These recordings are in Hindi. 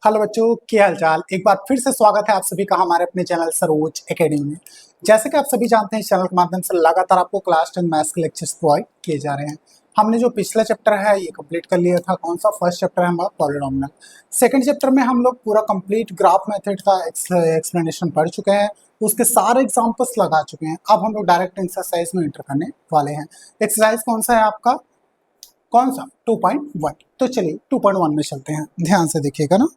हेलो बच्चों, क्या हाल चाल। एक बार फिर से स्वागत है आप सभी का हमारे अपने चैनल सरोज एकेडमी में। जैसे कि आप सभी जानते हैं, इस चैनल के माध्यम से लगातार आपको क्लास 10 मैथ्स के लेक्चर्स प्रोवाइड किए जा रहे हैं। हमने जो पिछला चैप्टर है ये कंप्लीट कर लिया था। कौन सा? फर्स्ट चैप्टर है हमारा पॉलीनोमियल। सेकंड चैप्टर में हम लोग पूरा कंप्लीट ग्राफ मेथड का एक्सप्लेनेशन पढ़ चुके हैं, उसके सारे एग्जाम्पल्स लगा चुके हैं। अब हम लोग डायरेक्ट एक्सरसाइज में एंटर करने वाले हैं। एक्सरसाइज कौन सा है आपका? कौन सा? 2.1। तो चलिए 2.1 में चलते हैं। ध्यान से देखिएगा ना,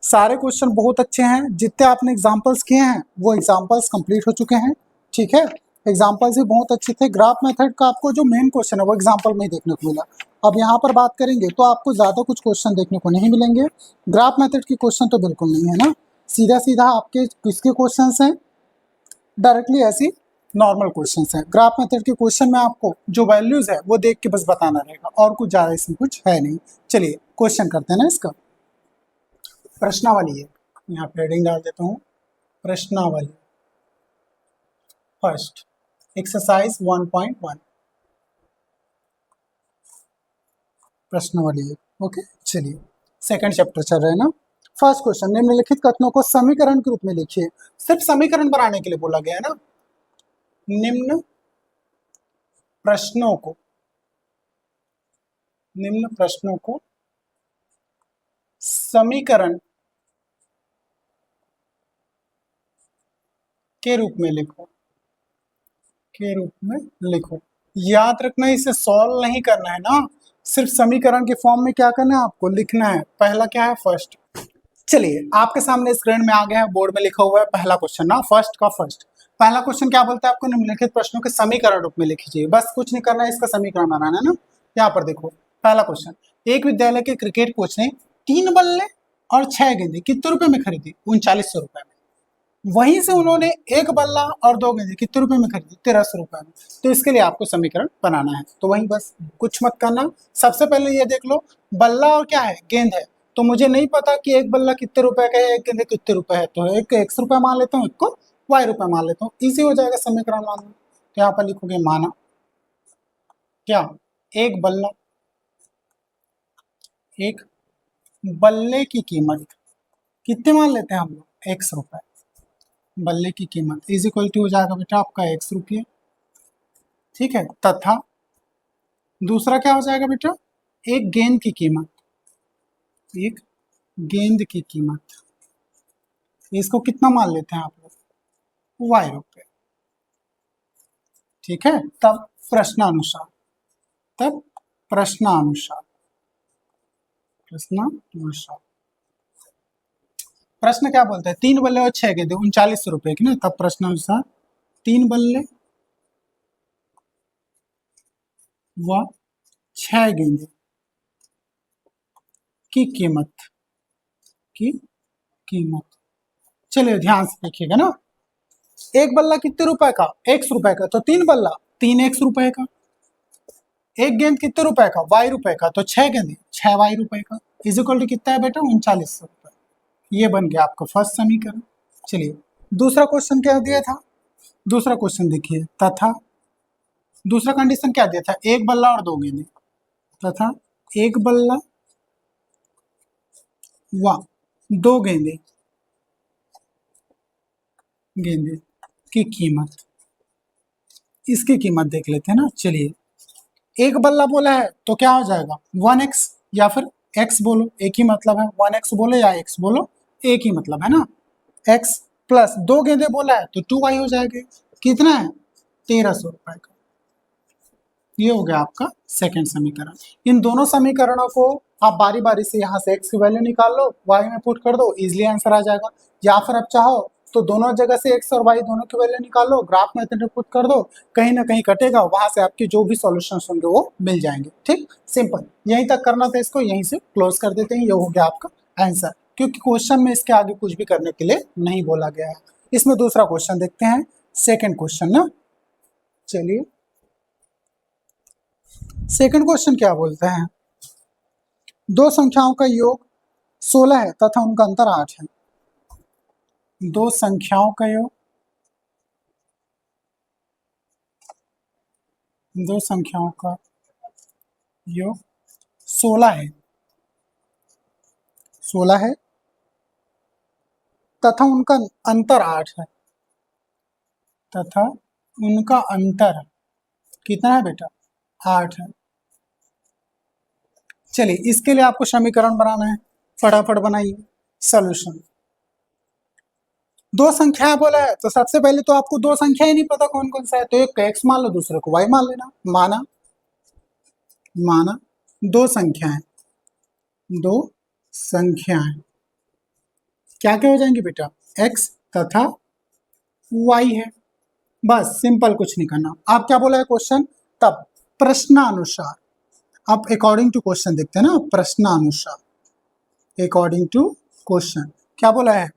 सारे क्वेश्चन बहुत अच्छे हैं। जितने आपने एग्जांपल्स किए हैं वो एग्जांपल्स कंप्लीट हो चुके हैं। ठीक है, एग्जांपल्स भी बहुत अच्छे थे। ग्राफ मेथड का आपको जो मेन क्वेश्चन है वो एग्जांपल में ही देखने को मिला। अब यहाँ पर बात करेंगे तो आपको ज़्यादा कुछ क्वेश्चन देखने को नहीं मिलेंगे। ग्राफ मेथड के क्वेश्चन तो बिल्कुल नहीं है ना, सीधा सीधा आपके किसके क्वेश्चन हैं? डायरेक्टली ऐसी नॉर्मल क्वेश्चन हैं। ग्राफ मेथड के क्वेश्चन में आपको जो वैल्यूज है वो देख के बस बताना रहेगा, और कुछ ज़्यादा इसमें कुछ है नहीं। चलिए क्वेश्चन करते हैं ना इसका। प्रश्नावली है, यहाँ पे हेडिंग डाल देता हूँ, प्रश्नावली। फर्स्ट एक्सरसाइज 1.1 प्रश्नावली है। ओके, चलिए सेकंड चैप्टर चल रहा है ना। फर्स्ट क्वेश्चन, निम्नलिखित कथनों को समीकरण के रूप में लिखिए। सिर्फ समीकरण बनाने के लिए बोला गया है ना। निम्न प्रश्नों को समीकरण के रूप में लिखो। याद रखना, इसे सॉल्व नहीं करना है ना, सिर्फ समीकरण के फॉर्म में क्या करना है आपको? लिखना है। पहला क्या है? फर्स्ट। चलिए आपके सामने स्क्रीन में आ गया है, बोर्ड में लिखा हुआ है पहला क्वेश्चन ना, फर्स्ट का फर्स्ट। पहला क्वेश्चन क्या बोलता है आपको? निम्नलिखित प्रश्नों के समीकरण रूप में लिखिए। बस कुछ नहीं करना है, इसका समीकरण बनाना है ना। यहाँ पर देखो पहला क्वेश्चन, एक विद्यालय के क्रिकेट कोच ने 3 बल्ले और 6 गेंदें कितने रुपए में खरीदी? 3900 रुपए में। वहीं से उन्होंने एक बल्ला और 2 गेंदें कितने रुपए में खरीदी? 1300 रुपए में। तो इसके लिए आपको समीकरण बनाना है, तो वही बस, कुछ मत करना। सबसे पहले ये देख लो, बल्ला और क्या है? गेंद है। तो मुझे नहीं पता कि एक बल्ला कितने रुपए का है, एक गेंद कितने रुपए है, तो एक x रुपए मान लेता हूँ, एक को y रुपए मान लेता हूँ। इजी हो जाएगा समीकरण मानना। तो यहाँ पर लिखोगे माना क्या? एक बल्ला, एक बल्ले की कीमत कितने मान लेते हैं हम लोग? x रुपए। बल्ले की कीमत इज इक्वल टू हो जाएगा बेटा आपका x रुपये। ठीक है, तथा दूसरा क्या हो जाएगा बेटा? एक गेंद की कीमत, एक गेंद की कीमत, इसको कितना मान लेते हैं आप लोग? y रुपये। ठीक है, तब प्रश्नानुसार, तब प्रश्नानुसार प्रश्नानुसार प्रश्न क्या बोलते हैं? 3 बल्ले और 6 गेंदे 3900 रुपए की ना, तब प्रश्नानुसार 3 बल्ले व 6 गेंदे की कीमत। चलिए ध्यान से देखिएगा ना, एक बल्ला कितने रुपए का? x रुपए का, तो 3 बल्ला 3x रुपए का। एक गेंद कितने रुपए का? y रुपए का, तो 6 गेंद 6y रुपए का। इज इक्वल टू कितना है बेटा? 3900 रुपए। ये बन गया आपका फर्स्ट समीकरण। चलिए दूसरा क्वेश्चन क्या दिया था? दूसरा क्वेश्चन देखिए, तथा दूसरा कंडीशन क्या दिया था? एक बल्ला और 2 गेंदे, तथा एक बल्ला व 2 गेंदे की कीमत। इसकी कीमत देख लेते हैं ना। चलिए एक बल्ला बोला है तो क्या हो जाएगा? 1x, या फिर x बोलो, एक ही मतलब है। 1x बोलो या x बोलो, एक ही मतलब है ना। x प्लस 2 गेंदे बोला है तो 2y हो जाएगा। कितना है? 1300 रुपए का। ये हो गया आपका सेकंड समीकरण। इन दोनों समीकरणों को आप बारी बारी से यहाँ से x की वैल्यू निकाल लो, y में पुट कर दो, इजिली आंसर आ जाएगा। या फिर आप चाहो तो दोनों जगह से x और y दोनों की वैल्यू निकाल लो, ग्राफ मेथड में पुट कर दो, कहीं ना कहीं कटेगा, वहां से आपके जो भी सॉल्यूशंस होंगे वो मिल जाएंगे। ठीक, सिंपल। यहीं तक करना था, इसको यहीं से क्लोज कर देते हैं। ये हो गया आपका आंसर, क्योंकि क्वेश्चन में इसके आगे कुछ भी करने के लिए नहीं बोला गया है। इसमें दूसरा क्वेश्चन देखते हैं, सेकेंड क्वेश्चन ना। चलिए सेकंड क्वेश्चन क्या बोलते हैं? दो संख्याओं का योग 16 है तथा उनका अंतर 8 है। दो संख्याओं का योग, दो संख्याओं का योग 16 है, 16 है तथा उनका अंतर 8 है, तथा उनका अंतर कितना है बेटा, 8 है। चलिए इसके लिए आपको समीकरण बनाना है, फटाफट बनाइए। सॉल्यूशन, दो संख्या बोला है तो सबसे पहले तो आपको दो संख्या ही नहीं पता कौन कौन सा है, तो एक को x मान लो, दूसरे को y मान लेना। माना माना दो संख्याएं, दो संख्याएं क्या क्या हो जाएंगी बेटा, x तथा y है। बस सिंपल, कुछ नहीं करना। आप क्या बोला है क्वेश्चन, तब प्रश्नानुसार, आप अकॉर्डिंग टू क्वेश्चन देखते हैं ना, प्रश्नानुसार, अकॉर्डिंग टू क्वेश्चन क्या बोला है,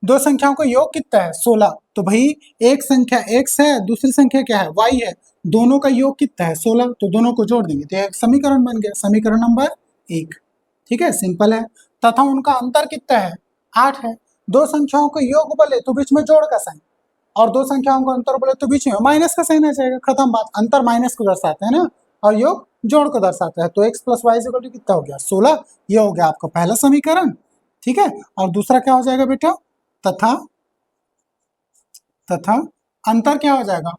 दो संख्याओं का योग कितना है, 16। तो भाई एक संख्या x है, दूसरी संख्या क्या है, y है, दोनों का योग कितना है, 16। तो दोनों को जोड़ देंगे तो एक समीकरण बन गया, समीकरण नंबर 1। ठीक है, सिंपल है। तथा उनका अंतर कितना है, 8 है। दो संख्याओं का योग बोले तो बीच में जोड़ का साइन, और दो संख्याओं का अंतर बोले तो बीच में माइनस का साइन आ जाएगा, खत्म बात। अंतर माइनस को दर्शाते हैं ना, और योग जोड़ को दर्शाता है। तो x plus y equal to कितना हो गया, 16। ये हो गया आपका पहला समीकरण। ठीक है, और दूसरा क्या हो जाएगा बेटा, तथा तथा अंतर क्या हो जाएगा,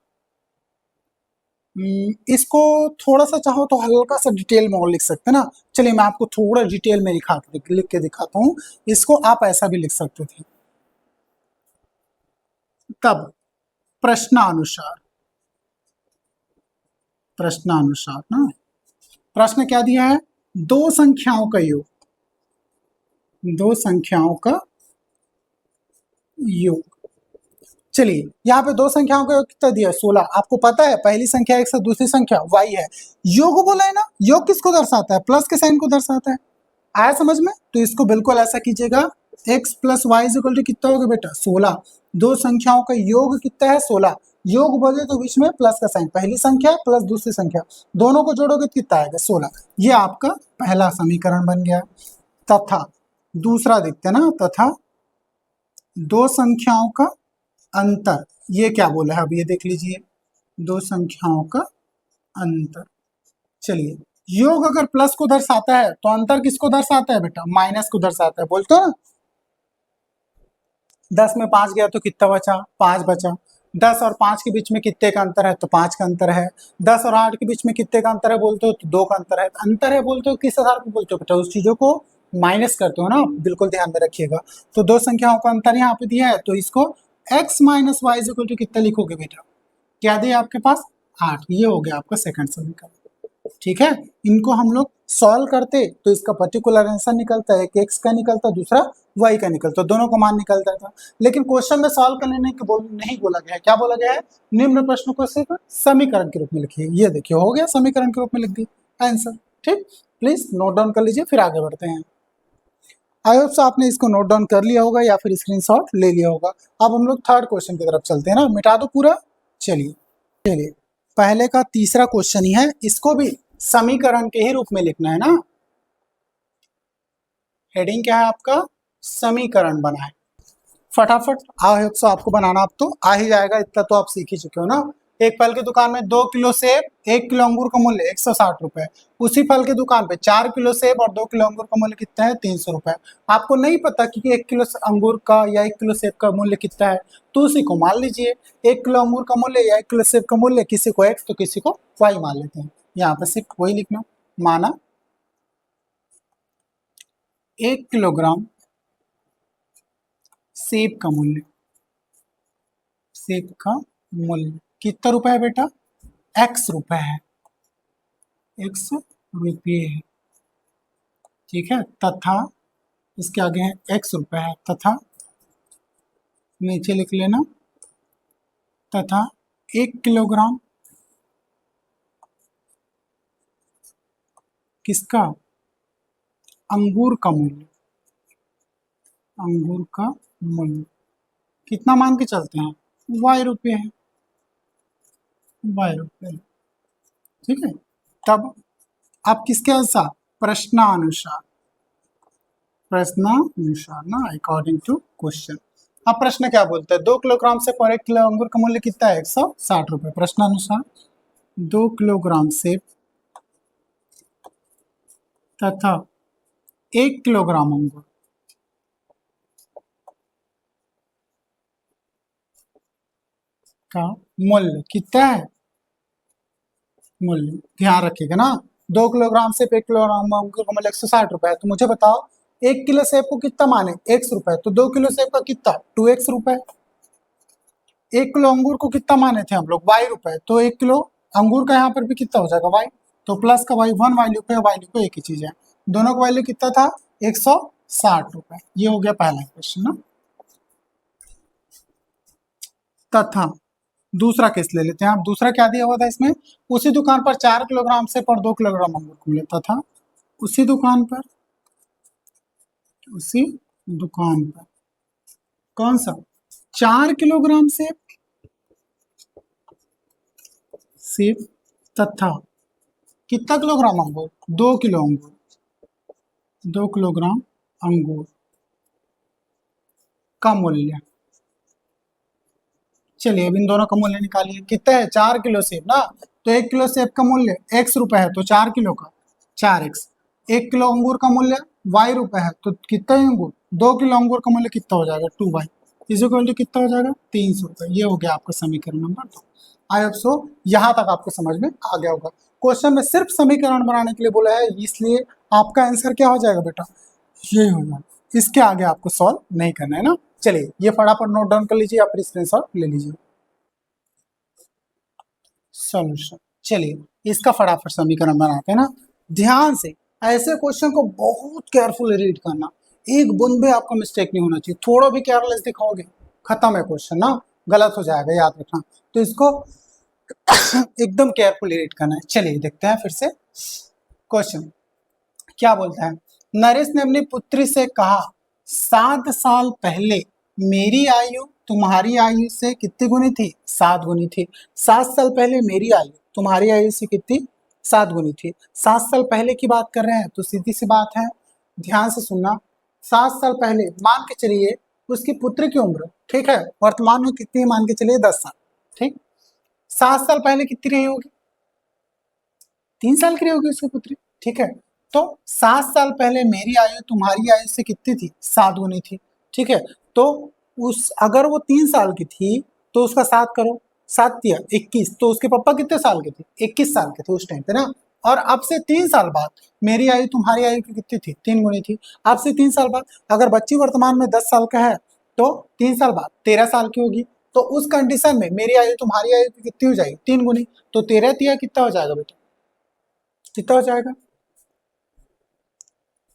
इसको थोड़ा सा चाहो तो हल्का सा डिटेल में और लिख सकते हैं ना। चलिए मैं आपको थोड़ा डिटेल में लिख के दिखाता हूँ। इसको आप ऐसा भी लिख सकते थे, तब प्रश्नानुसार, प्रश्नानुसार ना, प्रश्न क्या दिया है, दो संख्याओं का योग, दो संख्याओं का योग। चलिए यहाँ पे दो संख्याओं का योग कितना दिया है, 16। आपको पता है पहली संख्या x है, दूसरी संख्या y है। योग बोला है ना, योग किसको दर्शाता है, प्लस के साइन को दर्शाता है। आया समझ में, तो इसको बिल्कुल ऐसा कीजिएगा, x plus y equal to कितना होगा बेटा, 16। दो संख्याओं का योग कितना है, 16। योग बोले तो बीच में प्लस का साइन, पहली संख्या प्लस दूसरी संख्या, दोनों को जोड़ोगे तो कितना आएगा, 16। ये आपका पहला समीकरण बन गया। तथा दूसरा देखते हैं ना, तथा दो संख्याओं का अंतर, ये क्या बोला है, अब ये देख लीजिए, दो संख्याओं का अंतर। चलिए योग अगर प्लस को दर्शाता है तो अंतर किसको दर्शाता है बेटा, माइनस को दर्शाता है, बोलते हो ना। 10 में 5 गया तो कितना बचा, 5 बचा। 10 और 5 के बीच में कितने का अंतर है, तो 5 का अंतर है। 10 और 8 के बीच में कितने का अंतर है बोलते हो, तो 2 का अंतर है। अंतर है बोलते हो किस आधार पर बोलते हो बेटा, उस चीजों को माइनस करते हो ना, बिल्कुल ध्यान में रखिएगा। तो दो संख्याओं का अंतर यहाँ पे दिया है, तो इसको x minus y equal to कितना लिखोगे बेटा, क्या दिया आपके पास, 8। ये हो गया आपका सेकंड समीकरण। ठीक है, इनको हम लोग सॉल्व करते तो इसका पर्टिकुलर आंसर निकलता है, एक x का निकलता, दूसरा y का निकलता, दोनों का मान निकलता था। लेकिन क्वेश्चन में सॉल्व करने नहीं बोला गया है, क्या बोला गया है, निम्न प्रश्न को सिर्फ समीकरण के रूप में लिखिए। ये देखिए हो गया, समीकरण के रूप में लिख दी आंसर। ठीक, प्लीज नोट डाउन कर लीजिए, फिर आगे बढ़ते हैं। आई होप आपने इसको नोट डाउन कर लिया होगा या फिर स्क्रीनशॉट ले लिया होगा। अब हम लोग थर्ड क्वेश्चन की तरफ चलते हैं ना, मिटा दो पूरा। चलिए चलिए, पहले का तीसरा क्वेश्चन ही है, इसको भी समीकरण के ही रूप में लिखना है ना। हेडिंग क्या है आपका, समीकरण बनाए। फटाफट आपको बनाना अब तो आ ही जाएगा, इतना तो आप सीख ही चुके हो ना। एक फल की दुकान में 2 किलो सेब, 1 किलो अंगूर का मूल्य 160 रुपए। उसी फल की दुकान पे 4 किलो सेब और 2 किलो अंगूर का मूल्य कितना है, 300 रुपए। आपको नहीं पता कि 1 किलो अंगूर का या 1 किलो सेब का मूल्य कितना है, तो उसी को मान लीजिए। 1 किलो अंगूर का मूल्य या 1 किलो सेब का मूल्य, किसी को x तो किसी को y मान लेते हैं। यहाँ पे सिर्फ वही लिखना, माना 1 किलोग्राम सेब का मूल्य, सेब का मूल्य कितना रुपए है बेटा, x रुपए है, x रुपये है। ठीक है, तथा इसके आगे है x रुपए है, तथा नीचे लिख लेना, तथा 1 किलोग्राम किसका, अंगूर का मूल्य, अंगूर का मूल्य कितना मान के चलते हैं, y रुपये है, y रुपये। ठीक है, तब आप किसके अनुसार, प्रश्नानुसार, प्रश्नानुसार ना, अकॉर्डिंग टू क्वेश्चन। अब प्रश्न क्या बोलते हैं, 2 किलोग्राम से पर 1 किलो अंगूर का मूल्य कितना है, 160 रुपए। प्रश्नानुसार 2 किलोग्राम सेब तथा 1 किलोग्राम अंगूर का मूल्य कितना है, मूल्य ध्यान रखिएगा ना। 2 किलोग्राम सेब 1 किलोग्राम अंगूर का मूल्य 160 रुपए है, तो मुझे बताओ 1 किलो सेब को कितना माने, x रुपए, तो 2 किलो सेब का कितना 2x रुपए। 1 किलो अंगूर को कितना माने थे हम लोग y रुपए, तो 1 किलो अंगूर का यहाँ पर भी कितना हो जाएगा y, तो प्लस का y, 1 वैल्यू पे वैल्यू पे एक ही चीज है, दोनों का वैल्यू कितना था 160 रुपए। ये हो गया पहला क्वेश्चन ना। तथा दूसरा केस ले लेते हैं, आप दूसरा क्या दिया हुआ था इसमें, उसी दुकान पर 4 किलोग्राम सेब और 2 किलोग्राम अंगूर को मिलता था, उसी दुकान पर कौन सा 4 किलोग्राम सेब तथा कितना किलोग्राम अंगूर, 2 किलो अंगूर, 2 किलोग्राम अंगूर का मूल्य। चलिए अब इन दोनों का मूल्य निकालिए, कितना है 4 किलो सेब ना, तो 1 किलो सेब का मूल्य x रुपए है, तो 4 किलो का 4x। 1 किलो अंगूर का मूल्य y रुपए है, तो कितना है अंगूर, 2 किलो अंगूर का मूल्य कितना हो जाएगा 2y, इक्वल टू कितना हो जाएगा 300 रुपए। ये हो गया आपका समीकरण नंबर 2। आई होप सो यहाँ तक आपको समझ में आ गया होगा। क्वेश्चन में सिर्फ समीकरण बनाने के लिए बोला है, इसलिए आपका आंसर क्या हो जाएगा बेटा, ये हो जाएगा, इसके आगे आपको सॉल्व नहीं करना है ना। चलिए ये फटाफट नोट डाउन कर लीजिए या फिर स्क्रीनशॉट ले लीजिए। सॉल्यूशन, चलिए इसका फटाफट समीकरण बनाते हैं ना, ध्यान से ऐसे क्वेश्चन को बहुत केयरफुली रीड करना, एक बूंद भी आपका मिस्टेक नहीं होना चाहिए, थोड़ा भी केयरलेस दिखाओगे खत्म है क्वेश्चन ना, गलत हो जाएगा, याद रखना। तो इसको एकदम केयरफुली रीड करना है। चलिए देखते हैं फिर से क्वेश्चन क्या बोलता है। नरेश ने अपनी पुत्री से कहा 7 साल पहले मेरी आयु तुम्हारी आयु से कितनी गुनी थी, 7 गुनी थी। 7 साल पहले मेरी आयु तुम्हारी आयु से कितनी, 7 गुनी थी। 7 साल पहले की बात कर रहे हैं, तो सीधी सी बात है, ध्यान से सुनना। 7 साल पहले मान के चलिए उसकी पुत्र की उम्र, ठीक है, वर्तमान में कितनी मान के चलिए 10 साल, ठीक। 7 साल पहले कितनी रही होगी, 3 साल की रही होगी उसकी पुत्री, ठीक है। तो 7 साल पहले मेरी आयु तुम्हारी आयु से कितनी थी, 7 गुनी थी, ठीक है। तो उस अगर वो 3 साल की थी तो उसका 7 करो, 7 दिया 21, तो उसके पापा कितने साल के थे, 21 साल के थे उस टाइम पे ना। और अब से 3 साल बाद मेरी आयु तुम्हारी आयु की कितनी थी, 3 गुनी थी। अब से 3 साल बाद अगर बच्ची वर्तमान में 10 साल का है तो 3 साल बाद 13 साल की होगी, तो उस कंडीशन में मेरी आयु तुम्हारी आयु की कितनी हो जाएगी, 3 गुनी। तो 13 तिया कितना हो जाएगा बेटा, कितना हो जाएगा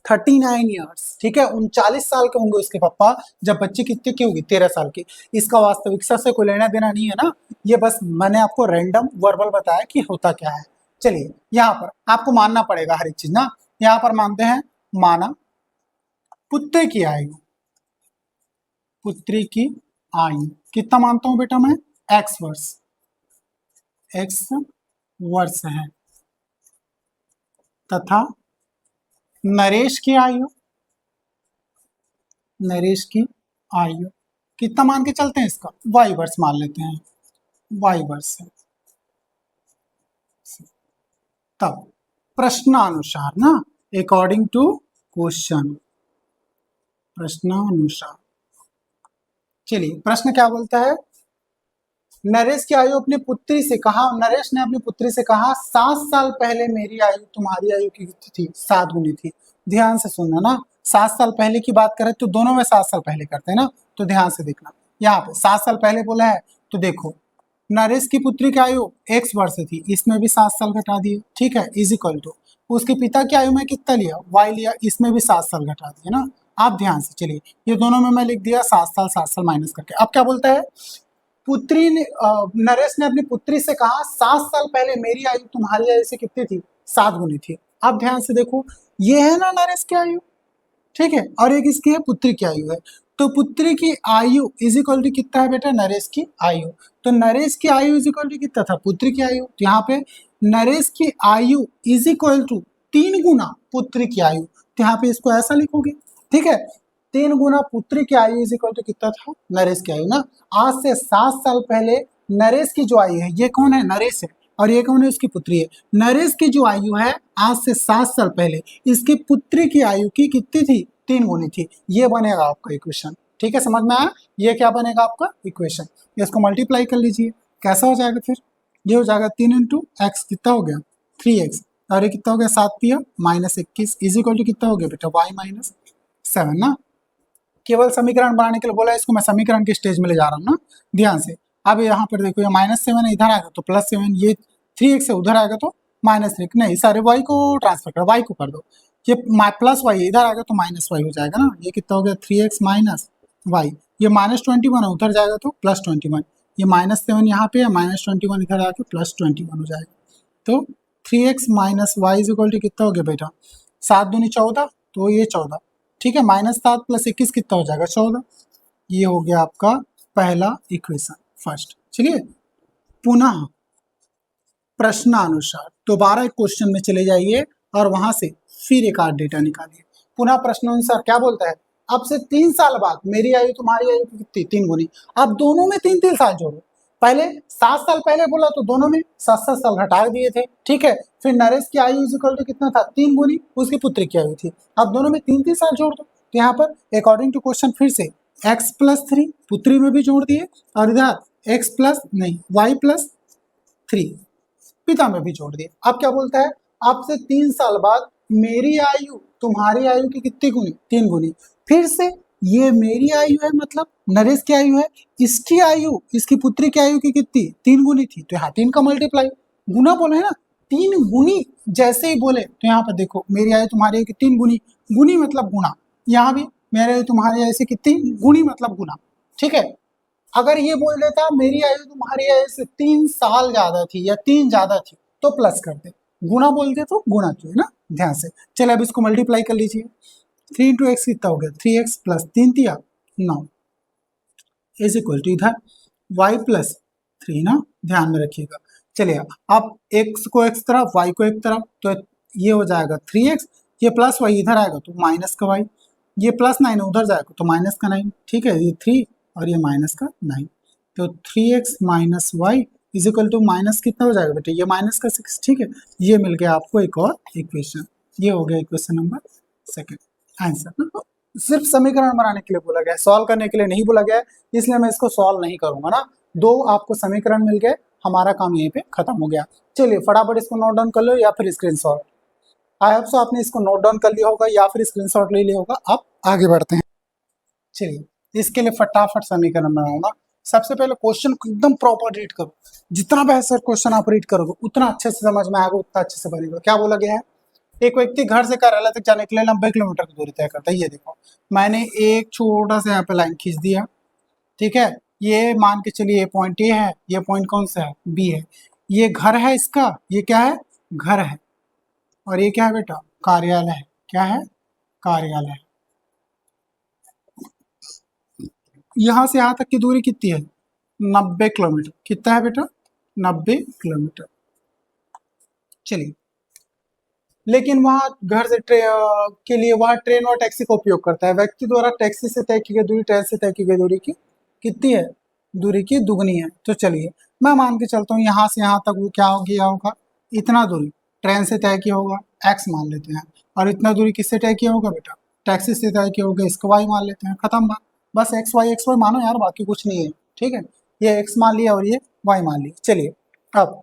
39 ईयर्स, ठीक है। 39 साल के होंगे उसके पापा जब बच्ची कितनी की होगी, 13 साल की। इसका वास्तविकता से कोई लेना देना नहीं है ना, ये बस मैंने आपको रैंडम वर्बल बताया कि होता क्या है। चलिए यहाँ पर आपको मानना पड़ेगा हर एक चीज ना, यहाँ पर मानते हैं, माना पुत्री की आयु, पुत्री की आयु कितना मानता हूं बेटा मैं, x वर्ष, x वर्ष है, तथा नरेश की आयु, नरेश की आयु कितना मान के चलते हैं, इसका y वर्ष मान लेते हैं, y वर्ष है। तब प्रश्नानुसार ना, अकॉर्डिंग टू क्वेश्चन, प्रश्नानुसार। चलिए प्रश्न क्या बोलता है, नरेश की आयु अपनी पुत्री से कहा, नरेश ने अपनी पुत्री से कहा 7 साल पहले मेरी आयु तुम्हारी आयु की कितनी थी, 7 गुनी थी। ध्यान से सुनना ना, 7 साल पहले की बात करें तो दोनों में 7 साल पहले करते हैं ना, तो ध्यान से देखना, यहाँ पे 7 साल पहले बोला है, तो देखो नरेश की पुत्री की आयु x वर्ष थी, इसमें भी 7 साल घटा दिए, ठीक है, इज इक्वल टू उसके पिता की आयु में कितना लिया, y लिया, इसमें भी 7 साल घटा दिए ना। आप ध्यान से चलिए, ये दोनों में मैं लिख दिया 7 साल माइनस करके। अब क्या बोलता है, पुत्री ने नरेश ने अपनी पुत्री से कहा 7 साल पहले मेरी आयु तुम्हारी आयु से कितनी थी, 7 गुनी थी। अब ध्यान से देखो, ये है ना नरेश की आयु, ठीक है, और एक इसकी है पुत्री की आयु है, तो पुत्री की आयु इज इक्वल टू कितना है बेटा, नरेश की आयु। तो नरेश की आयु इज इक्वल टू कितना था, पुत्री की आयु, तो यहाँ पे नरेश की आयु इज इक्वल टू 3 गुना पुत्री की आयु, तो यहाँ पे इसको ऐसा लिखोगे, ठीक है। 3 गुना पुत्री की आयु इज इक्वल टू कितना था, नरेश की आयु ना। आज से 7 साल पहले नरेश की जो आयु है, ये कौन है, नरेश है, और ये कौन है, उसकी पुत्री है। नरेश की जो आयु है आज से 7 साल पहले इसकी पुत्री की आयु की कितनी थी, 3 गुनी थी। ये बनेगा आपका इक्वेशन, ठीक है, समझ में आया, ये क्या बनेगा आपका इक्वेशन। इसको मल्टीप्लाई कर लीजिए, कैसा हो जाएगा फिर, ये हो जाएगा 3 इंटू एक्स कितना हो गया 3x, और ये कितना हो गया 7 तिया -21 इज इक्वल टू कितना हो गया बेटा y -7 ना। केवल समीकरण बनाने के लिए बोला, इसको मैं समीकरण के स्टेज में ले जा रहा हूँ ना, ध्यान से। अब यहाँ पर देखो ये -7 है, इधर आएगा तो +7, ये 3x से उधर आएगा तो -3, नहीं सारे y को ट्रांसफर कर, y को कर दो, ये प्लस y इधर आएगा तो -y हो जाएगा ना, ये कितना हो गया 3x -y, ये -21 है उधर जाएगा तो +21, ये -7 यहाँ पे है, -21 इधर आके +21 हो जाएगा, तो 3x -y is equal to कितना हो गया बेटा 7 दूनी 14, तो ये 14, ठीक है, -7 + 21 कितना हो जाएगा 14, ये हो गया आपका पहला इक्वेशन फर्स्ट। चलिए पुनः प्रश्नानुसार दोबारा एक क्वेश्चन में चले जाइए और वहां से फिर एक आध डेटा निकालिए। पुनः प्रश्नानुसार क्या बोलता है, अब से 3 साल बाद मेरी आयु तुम्हारी आयु की कितनी 3 गुनी, अब दोनों में 3-3 साल जोड़ो, पहले 7 साल पहले बोला तो दोनों में 7-7 साल घटा दिए थे, ठीक है, फिर नरेश की आयु इक्वल टू कितना था 3 गुनी उसकी पुत्री की आयु थी, अब दोनों में 3-3 साल जोड़ दो, तो यहाँ पर अकॉर्डिंग टू क्वेश्चन फिर से x + 3 पुत्री में भी जोड़ दिए और इधर x प्लस नहीं y + 3 पिता में भी जोड़ दिए। अब क्या बोलता है, अब से 3 साल बाद मेरी आयु तुम्हारी आयु की कितनी गुनी 3 गुनी, फिर से ये मेरी आयु है मतलब नरेश की आयु है, इसकी आयु इसकी पुत्री की आयु की कितनी 3 गुनी थी, तो यहाँ 3 का मल्टीप्लाई, गुना बोले है ना 3 गुनी, जैसे ही बोले तो यहाँ पर देखो मेरी आयु तुम्हारी आयु की 3 गुनी, गुनी मतलब गुना, यहाँ भी मेरी आयु तुम्हारी आयु से कितनी गुनी मतलब गुना, ठीक है। अगर ये बोल देता मेरी आयु तुम्हारी आयु से 3 साल ज्यादा थी या 3 ज्यादा थी तो प्लस करते, गुना बोलते तो गुना किए ना, ध्यान से। चलिए अब इसको मल्टीप्लाई कर लीजिए, 3 × x कितना हो गया 3x + 3 तिया 9 इज इक्वल टू इधर y + 3 ना, ध्यान में रखिएगा। चलिए अब x को x तरफ y को एक तरफ, तो ये हो जाएगा 3x, ये प्लस y इधर आएगा तो माइनस का y, ये +9 उधर जाएगा तो -9, ठीक है, ये 3 और ये -9, तो 3x - y is equal to minus कितना हो जाएगा बेटे ये -6, ठीक है, ये मिल गया आपको एक और इक्वेशन, ये हो गया इक्वेशन नंबर 2 आंसर। सिर्फ समीकरण बनाने के लिए बोला गया, सॉल्व करने के लिए नहीं बोला गया, इसलिए मैं इसको सॉल्व नहीं करूंगा ना, 2 आपको समीकरण मिल गए, हमारा काम यहीं पे खत्म हो गया। चलिए फटाफट इसको नोट डाउन कर लो या फिर स्क्रीनशॉट, आई होप सो आपने इसको नोट डाउन कर लिया होगा या फिर स्क्रीनशॉट ले लिया होगा। अब आगे बढ़ते हैं, चलिए इसके लिए फटाफट समीकरण बनाऊंगा। सबसे पहले क्वेश्चन को एकदम प्रॉपर रीड करो, जितना बेहतर क्वेश्चन आप रीड करोगे उतना अच्छे से समझ में आएगा, उतना अच्छे से बनेगा। क्या बोला गया है, एक व्यक्ति घर से कार्यालय तक जाने के लिए 90 किलोमीटर की दूरी तय करता है। ये देखो मैंने एक छोटा सा यहाँ पे लाइन खींच दिया, ठीक है, ये मान के चलिए ये पॉइंट ए है, ये पॉइंट कौन सा है बी है, ये घर है इसका, ये क्या है घर है, और ये क्या है बेटा कार्यालय है, क्या है कार्यालय। यहाँ से यहाँ तक की दूरी कितनी है 90 किलोमीटर, कितना है बेटा 90 किलोमीटर। चलिए लेकिन वहाँ घर से के लिए वहाँ ट्रेन और टैक्सी का उपयोग करता है, व्यक्ति द्वारा टैक्सी से तय की गई दूरी ट्रेन से तय की गई दूरी की कितनी है, दूरी की दुगनी है। तो चलिए मैं मान के चलता हूँ यहाँ से यहाँ तक वो क्या हो गया होगा, इतना दूरी ट्रेन से तय किया होगा x मान लेते हैं, और इतना दूरी किससे तय किया होगा बेटा टैक्सी से तय किया होगा, इसको y मान लेते हैं, खत्म बात, बस एक्स वाई मानो यार, बाकी कुछ नहीं है, ठीक है, ये x मान लिया और ये y मान लिया। चलिए अब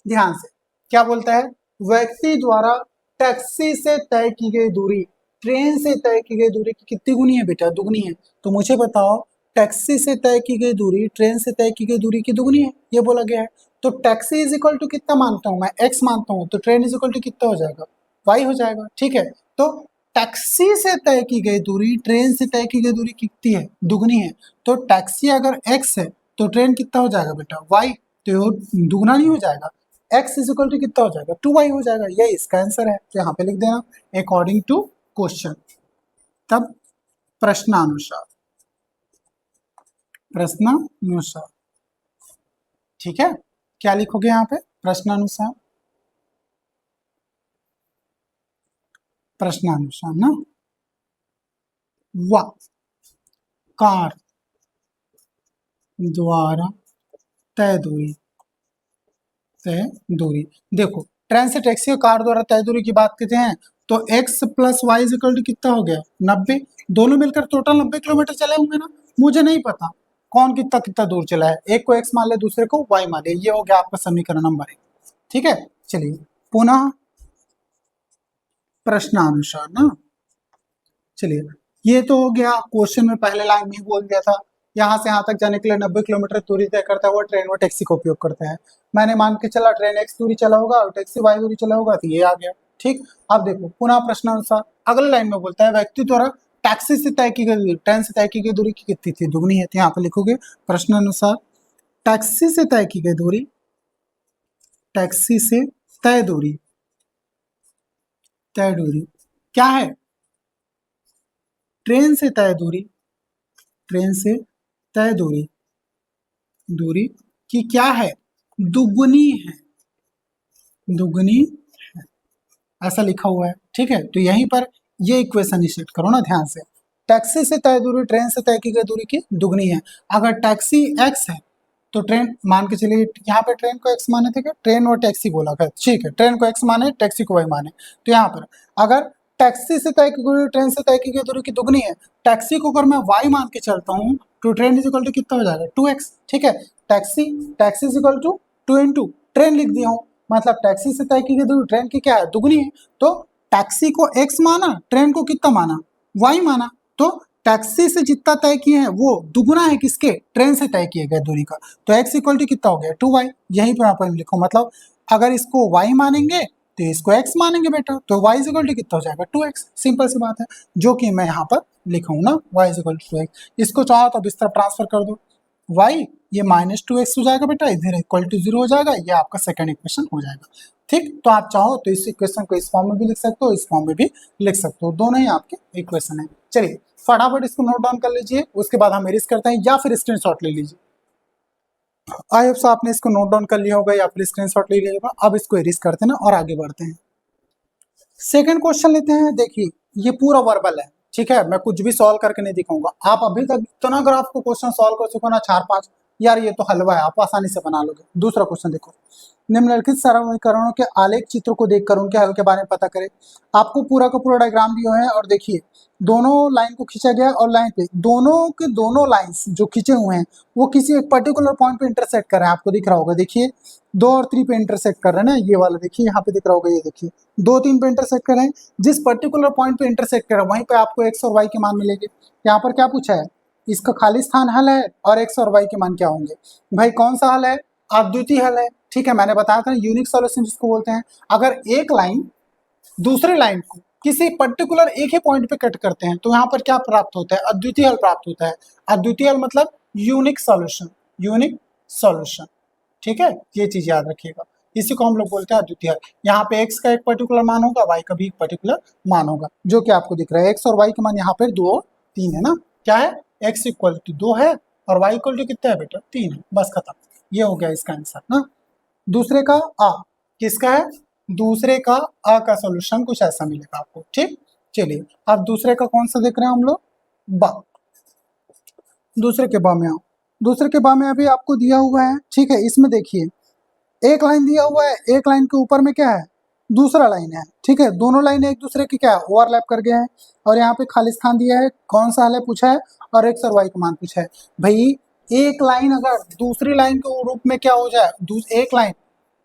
ध्यान से क्या बोलता है, व्यक्ति द्वारा टैक्सी से तय की गई दूरी ट्रेन से तय की गई दूरी की कितनी गुनी है बेटा दुगनी है। तो मुझे बताओ टैक्सी से तय की गई दूरी ट्रेन से तय की गई दूरी की दुगनी है, ये बोला गया है। तो टैक्सी इज इक्वल टू कितना मानता हूँ मैं x मानता हूँ, तो ट्रेन इज इक्वल टू कितना हो जाएगा y हो जाएगा, ठीक है। तो टैक्सी से तय की गई दूरी ट्रेन से तय की गई दूरी कितनी है दुगनी है, तो टैक्सी अगर x है तो ट्रेन कितना हो जाएगा बेटा y, तो दुगना नहीं हो जाएगा, x इज इक्वल टू कितना हो जाएगा 2y हो जाएगा, यही इसका आंसर है। तो यहाँ पे लिख देना अकॉर्डिंग टू क्वेश्चन। तब प्रश्नानुसार, प्रश्नानुसार, ठीक है, क्या लिखोगे यहाँ पे प्रश्नानुसार, प्रश्नानुसार ना, व कार द्वारा तय दूरी, तय दूरी, देखो ट्रेन से टैक्सी और कार द्वारा तय दूरी की बात करते हैं तो x + y इक्वल टू कितना हो गया 90, दोनों मिलकर टोटल 90 किलोमीटर चले होंगे ना, मुझे नहीं पता कौन कितना कितना दूर चला है, एक को x मान ले दूसरे को y मान ले। ये हो गया आपका समीकरण नंबर 1। ठीक है, चलिए पुनः प्रश्नानुसार ना, चलिए ये तो हो गया क्वेश्चन में पहले लाइन में ही बोल दिया था, यहाँ से यहाँ तक जाने के लिए 90 किलोमीटर दूरी तय करता हुआ ट्रेन व टैक्सी का उपयोग करता है। मैंने मान के चला ट्रेन x दूरी चला होगा और टैक्सी y दूरी चला होगा, तो ये आ गया। ठीक, अब देखो पुनः प्रश्नानुसार अगले लाइन में बोलता है व्यक्ति द्वारा टैक्सी से तय की गई दूरी, ट्रेन से तय की गई दूरी की कितनी थी, दुगनी है। तो यहाँ पे लिखोगे प्रश्नानुसार टैक्सी से तय की गई दूरी, टैक्सी से तय दूरी, तय दूरी क्या है, ट्रेन से तय दूरी, ट्रेन से तय दूरी, दूरी की क्या है, दुगुनी है, दुगुनी है, ऐसा लिखा हुआ है। ठीक है, तो यहीं पर ये इक्वेशन ही सेट करो ना ध्यान से, टैक्सी से तय दूरी ट्रेन से तय की गई दूरी की दुगनी है। अगर टैक्सी x है तो ट्रेन मान के चलिए, यहाँ पे ट्रेन को x माने थे क्या, ट्रेन और टैक्सी बोला था, ठीक है, ट्रेन को x माने टैक्सी को y माने, तो यहाँ पर अगर टैक्सी से तय की दूरी ट्रेन से तय की गई दूरी की दुगनी है, टैक्सी को अगर मैं y मान के चलता हूँ तो ट्रेन इज इक्वल टू कितना हो जाएगा 2x। ठीक है, taxi taxi is equal to 2 into train लिख दिया हूँ, मतलब टैक्सी से तय की गई दूरी ट्रेन की क्या है, दुगनी है। तो टैक्सी को x माना, ट्रेन को कितना माना, y माना, तो टैक्सी से जितना तय किए हैं वो दुगुना है किसके, ट्रेन से तय किए गए दूरी का। तो x इक्वल टू कितना हो गया 2y, यहीं पर आप लिखो, मतलब अगर इसको y मानेंगे तो इसको x मानेंगे बेटा, तो y इक्वल टू कितना हो जाएगा 2x, सिंपल सी बात है, जो कि मैं यहाँ पर लिखा हूँ ना, y इक्वल टू 2x। इसको चाहो तो अब इस तरफ ट्रांसफर कर दो, y ये -2x हो जाएगा बेटा, इधर इक्वल टू 0 हो जाएगा, ये आपका सेकंड इक्वेशन हो जाएगा। ठीक, तो आप चाहो तो इस इक्वेशन को इस फॉर्म में भी लिख सकते हो, इस फॉर्म में भी लिख सकते हो, दोनों ही आपके इक्वेशन है। चलिए फटाफट इसको नोट डाउन कर लीजिए, उसके बाद हम एरिज करते हैं, या फिर स्क्रीनशॉट ले लीजिए। आई होप सो आपने इसको नोट डाउन कर लिया होगा या फिर स्क्रीनशॉट ले लिया होगा। अब इसको एरिज करते हैं ना और आगे बढ़ते हैं। सेकंड क्वेश्चन लेते हैं, देखिए ये पूरा वर्बल है, ठीक है, मैं कुछ भी सॉल्व करके नहीं दिखाऊंगा। आप अभी तक इतना ग्राफ को क्वेश्चन सॉल्व कर चुको ना 4-5, यार ये तो हलवा है, आप आसानी से बना लोगे। दूसरा क्वेश्चन देखो, निम्नलिखित समीकरणों के आलेख चित्र को देखकर उनके हल के बारे में पता करें। आपको पूरा का पूरा डायग्राम दिया है और देखिए दोनों लाइन को खींचा गया और लाइन पे दोनों के दोनों लाइंस जो खींचे हुए हैं वो किसी एक पर्टिकुलर पॉइंट पे इंटरसेक्ट कर रहे हैं, आपको दिख रहा होगा, देखिए 2 और 3 पे इंटरसेक्ट कर रहे हैं ना, ये वाला देखिए यहाँ पे दिख रहा होगा, ये देखिए 2-3 पे इंटरसेक्ट कर रहे हैं, जिस पर्टिकुलर पॉइंट पे इंटरसेक्ट कर रहे हैं वहीं पे आपको x और y के मान मिलेंगे। यहाँ पर क्या पूछा है, इसका खाली स्थान हल है और x और y के मान क्या होंगे, भाई कौन सा हल है, अद्वितीय हल है। ठीक है, मैंने बताया था यूनिक सॉल्यूशन जिसको बोलते हैं। अगर एक लाइन दूसरे लाइन को किसी पर्टिकुलर एक ही पॉइंट पे कट करते हैं तो यहाँ पर क्या प्राप्त होता है, अद्वितीय हल प्राप्त होता है। अद्वितीय हल मतलब यूनिक सॉल्यूशन, यूनिक सॉल्यूशन। ठीक है, ये चीज याद रखिएगा, इसी को हम लोग बोलते हैं अद्वितीय हल। यहाँ पे x का एक पर्टिकुलर मान होगा, y का भी एक पर्टिकुलर मान होगा, जो कि आपको दिख रहा है। x और y के मान यहाँ पर 2 और 3 है ना, क्या है, x इक्वल टू 2 है और y इक्वल टू कितना है बेटा 3 है, बस खत्म, ये हो गया इसका आंसर ना। दूसरे का आ किसका है, दूसरे का आ का सॉल्यूशन कुछ ऐसा मिलेगा आपको। ठीक, चलिए अब दूसरे का कौन सा देख रहे हैं हम लोग, बा, दूसरे के बा में आओ। दूसरे के बा में अभी आपको दिया हुआ है, ठीक है, इसमें देखिए एक लाइन दिया हुआ है, एक लाइन के ऊपर में क्या है, दूसरा लाइन है। ठीक है, दोनों लाइन एक दूसरे की क्या है, ओवरलैप कर गए हैं और यहाँ पे खाली स्थान दिया है, कौन सा हल है पूछा है और x और y का मान पूछा है। भाई एक लाइन अगर दूसरी लाइन के रूप में क्या हो जाए, एक लाइन,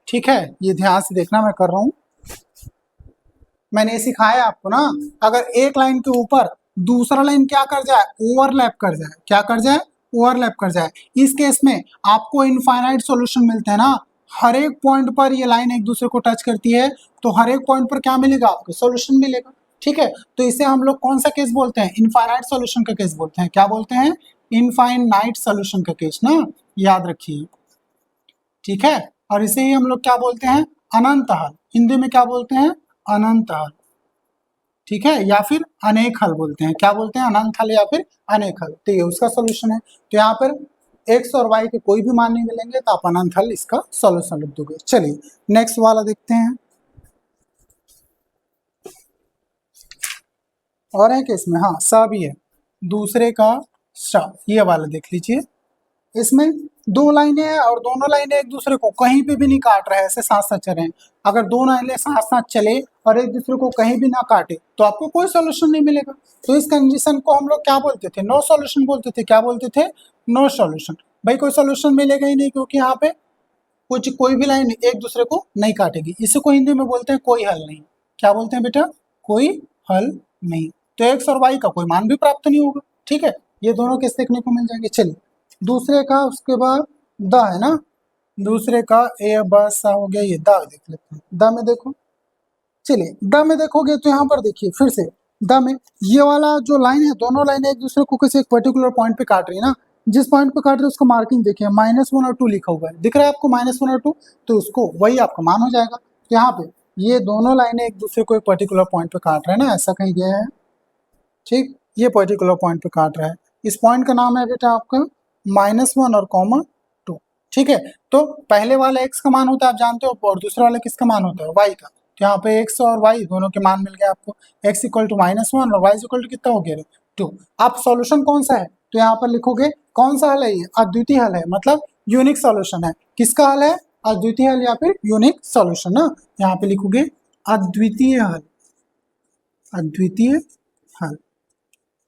ठीक है, ये ध्यान से देखना मैं कर रहा हूँ, मैंने सिखाया आपको ना, अगर एक लाइन के ऊपर दूसरा लाइन क्या कर जाए, ओवरलैप कर जाए, क्या कर जाए, ओवरलैप कर जाए, इस केस में आपको इनफाइनाइट सॉल्यूशन मिलते हैं ना। हर एक पॉइंट पर ये लाइन एक दूसरे को टच करती है तो हर एक पॉइंट पर क्या मिलेगा, आपको सॉल्यूशन मिलेगा। ठीक है, तो इसे हम लोग कौन सा केस बोलते हैं, इनफाइनाइट सॉल्यूशन का केस बोलते हैं। क्या बोलते हैं, इनफाइनाइट सॉल्यूशन का केस ना, याद रखिए। ठीक है, और इसे ही हम लोग क्या बोलते हैं, अनंत हल, हिंदी में क्या बोलते हैं, अनंत हल। ठीक है, या फिर अनेक हल बोलते हैं, क्या बोलते हैं, अनंत हल या फिर अनेक हल, तो ये उसका सॉल्यूशन है। तो यहाँ पर x और y के कोई भी मान नहीं मिलेंगे तो आप अनंत हल इसका सॉल्यूशन लिख दोगे। चलिए नेक्स्ट वाला देखते हैं, और है कि इसमें, हाँ सा भी है, दूसरे का सा, ये वाला देख लीजिए। इसमें 2 लाइनें हैं और दोनों लाइनें एक दूसरे को कहीं पे भी नहीं काट रहे हैं, ऐसे साथ साथ चल रहे हैं। अगर 2 लाइनें साथ साथ चले और एक दूसरे को कहीं भी ना काटे तो आपको कोई सॉल्यूशन नहीं मिलेगा। तो इस कंडीशन को हम लोग क्या बोलते थे? नो सॉल्यूशन बोलते थे। क्या बोलते थे? No solution. भाई कोई सॉल्यूशन मिलेगा ही नहीं, क्योंकि यहाँ पे कुछ कोई भी लाइन एक दूसरे को नहीं काटेगी। इसी को हिंदी में बोलते हैं कोई हल नहीं। क्या बोलते हैं बेटा? कोई हल नहीं। तो एक्स और वाई का कोई मान भी प्राप्त नहीं होगा। ठीक है, ये दोनों केस देखने को मिल जाएंगे। चलिए दूसरे का, उसके बाद द है ना, दूसरे का ए बस हो गया, ये द देख लेते हैं। द में देखो, चलिए द में देखोगे तो यहाँ पर देखिए फिर से द में ये वाला जो लाइन है, दोनों लाइन एक दूसरे को किसी एक पर्टिकुलर पॉइंट पे काट रही है ना। जिस पॉइंट पे काट रही है उसका मार्किंग देखिए, -1 और 2 लिखा हुआ है, दिख रहा है आपको -1 और 2, तो उसको वही आपका मान हो जाएगा। तो यहाँ पे ये दोनों लाइनें एक दूसरे को एक पर्टिकुलर पॉइंट पे काट रहे हैं ना, ऐसा कहीं गया है। ठीक, ये पर्टिकुलर पॉइंट पे काट रहा है। इस पॉइंट का नाम है बेटा आपका -1 और -2। ठीक है, तो पहले वाला x का मान होता है आप जानते हो, और दूसरा वाला किसका मान होता है? y का। तो यहाँ पे x और y दोनों के मान मिल गए आपको। x इक्वल टू -1 और y इक्वल टू कितना हो गया? 2। अब सॉल्यूशन कौन सा है? तो यहाँ पर लिखोगे कौन सा हल है? ये अद्वितीय हल है, मतलब यूनिक सॉल्यूशन है। किसका हल है? अद्वितीय हल या फिर यूनिक सॉल्यूशन ना। यहाँ पे लिखोगे अद्वितीय हल, अद्वितीय हल।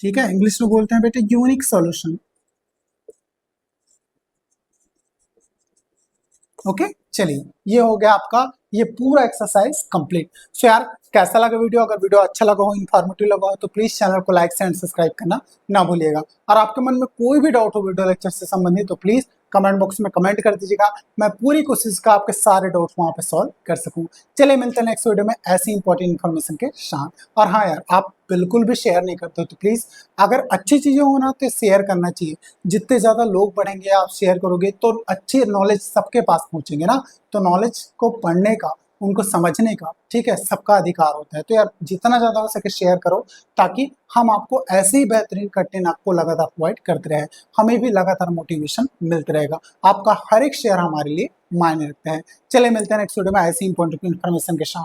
ठीक है, इंग्लिश में बोलते हैं बेटे यूनिक सॉल्यूशन। ओके, चलिए ये हो गया आपका ये पूरा एक्सरसाइज कंप्लीट। सो यार कैसा लगा वीडियो? अगर वीडियो अच्छा लगा हो, इन्फॉर्मेटिव लगा हो, तो प्लीज चैनल को लाइक एंड सब्सक्राइब करना ना भूलिएगा। और आपके मन में कोई भी डाउट हो वीडियो लेक्चर से संबंधित तो प्लीज कमेंट बॉक्स में कमेंट कर दीजिएगा। मैं पूरी कोशिश का आपके सारे डाउट्स वहां पे सॉल्व कर सकूं। चलिए मिलते हैं नेक्स्ट वीडियो में ऐसी इंपॉर्टेंट इन्फॉर्मेशन के साथ। और हाँ यार, आप बिल्कुल भी शेयर नहीं करते हो तो प्लीज, अगर अच्छी चीजें हो ना तो शेयर करना चाहिए। जितने ज्यादा लोग बढ़ेंगे, आप शेयर करोगे तो अच्छी नॉलेज सबके पास पहुंचेंगे ना। तो नॉलेज को पढ़ने का, उनको समझने का, ठीक है, सबका अधिकार होता है। तो यार जितना ज्यादा हो सके शेयर करो, ताकि हम आपको ऐसे ही बेहतरीन कंटेंट आपको लगातार प्रोवाइड करते रहे। हमें भी लगातार मोटिवेशन मिलता रहेगा। आपका हर एक शेयर हमारे लिए मायने रखता है। चले मिलते हैं नेक्स्ट वीडियो में ऐसी इंपॉर्टेंट इन्फॉर्मेशन के साथ।